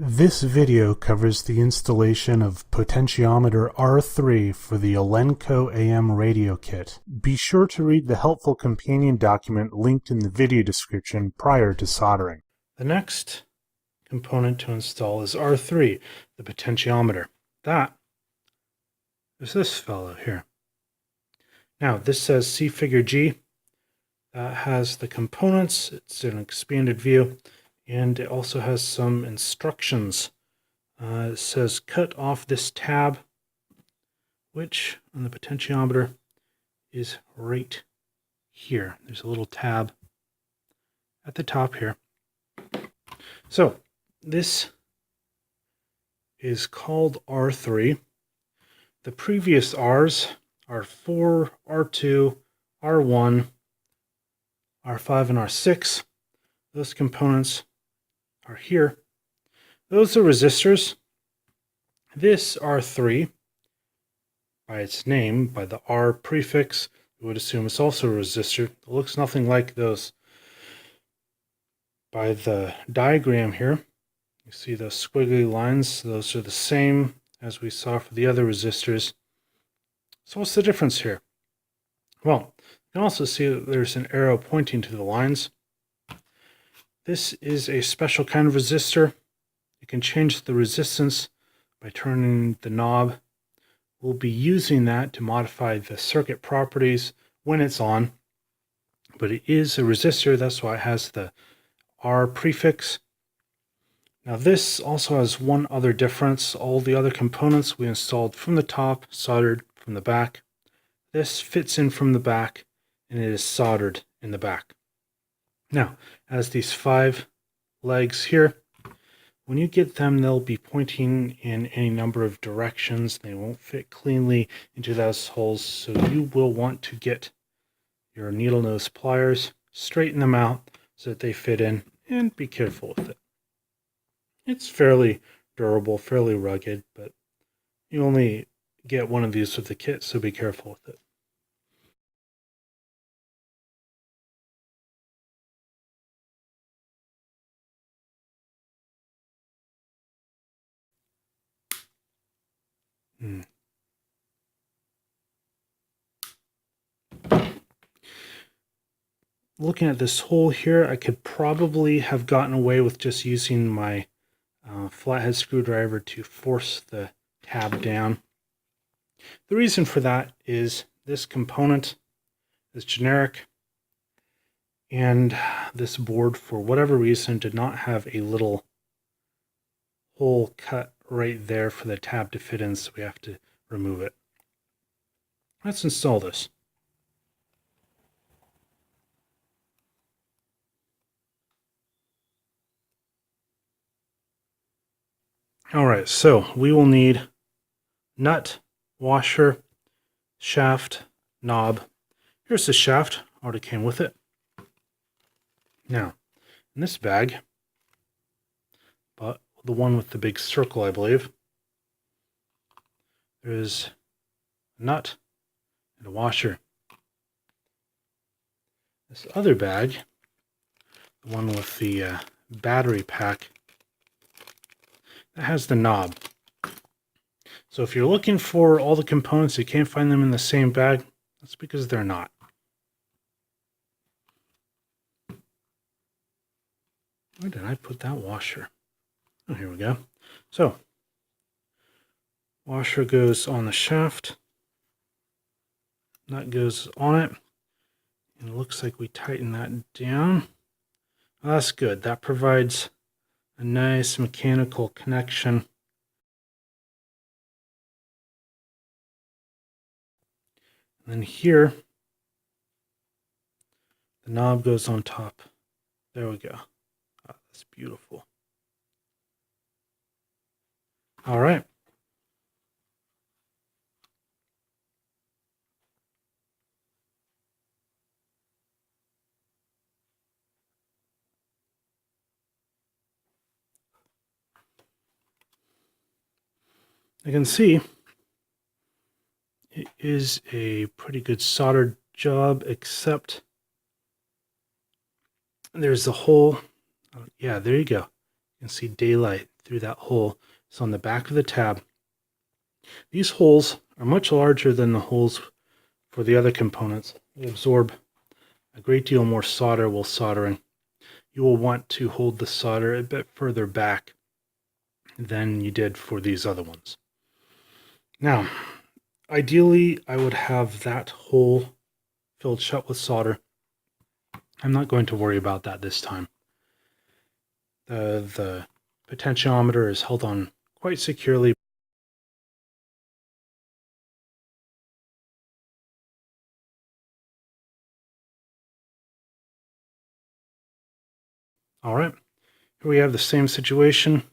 This video covers the installation of Potentiometer R3 for the Elenco AM radio kit. Be sure to read the helpful companion document linked in the video description prior to soldering. The next component to install is R3, the potentiometer. That is this fellow here. Now this says see figure G. That has the components. It's an expanded view. And it also has some instructions. It says cut off this tab, which on the potentiometer is right here. There's a little tab at the top here. So this is called R3. The previous R's are 4, R2, R1, R5, and R6. Those components are here. Those are resistors. This R3, by its name, by the R prefix, we would assume it's also a resistor. It looks nothing like those. By the diagram here, you see those squiggly lines. Those are the same as we saw for the other resistors. So what's the difference here? Well, you can also see that there's an arrow pointing to the lines. This is a special kind of resistor. You can change the resistance by turning the knob. We'll be using that to modify the circuit properties when it's on. But it is a resistor, that's why it has the R prefix. Now this also has one other difference. All the other components we installed from the top, soldered from the back. This fits in from the back and it is soldered in the back. Now, as these 5 legs here, when you get them, they'll be pointing in any number of directions. They won't fit cleanly into those holes, so you will want to get your needle nose pliers, straighten them out so that they fit in, and be careful with it. It's fairly durable, fairly rugged, but you only get one of these with the kit, so be careful with it. Looking at this hole here, I could probably have gotten away with just using my flathead screwdriver to force the tab down. The reason for that is this component is generic, and this board, for whatever reason, did not have a little hole cut right there for the tab to fit in, so we have to remove it. Let's install this. Alright, so we will need nut, washer, shaft, knob. Here's the shaft, already came with it. Now, in this bag, but the one with the big circle, I believe, there's a nut and a washer. This other bag, the one with the battery pack, that has the knob. So if you're looking for all the components, you can't find them in the same bag, that's because they're not. Where did I put that washer? Oh, here we go. So, washer goes on the shaft. Nut goes on it. And it looks like we tighten that down. Well, that's good. That provides a nice mechanical connection. And then here, the knob goes on top. There we go. Oh, that's beautiful. All right. You can see it is a pretty good soldered job, except there's a hole. Yeah, there you go. You can see daylight through that hole. It's on the back of the tab. These holes are much larger than the holes for the other components. They absorb a great deal more solder while soldering. You will want to hold the solder a bit further back than you did for these other ones. Now, ideally, I would have that hole filled shut with solder. I'm not going to worry about that this time. The potentiometer is held on quite securely. All right, here we have the same situation.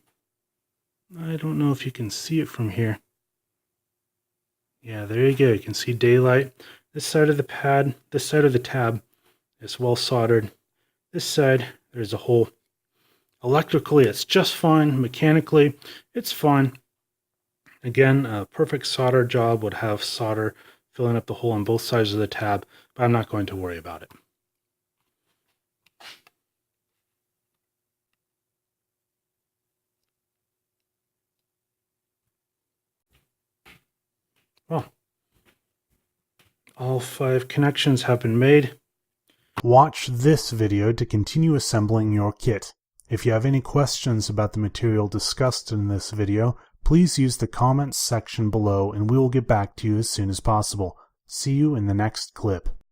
I don't know if you can see it from here. Yeah, there you go. You can see daylight. This side of the pad, this side of the tab is well soldered. This side, there's a hole. Electrically, it's just fine. Mechanically, it's fine. Again, a perfect solder job would have solder filling up the hole on both sides of the tab, but I'm not going to worry about it. Well, all 5 connections have been made. Watch this video to continue assembling your kit. If you have any questions about the material discussed in this video, please use the comments section below and we will get back to you as soon as possible. See you in the next clip.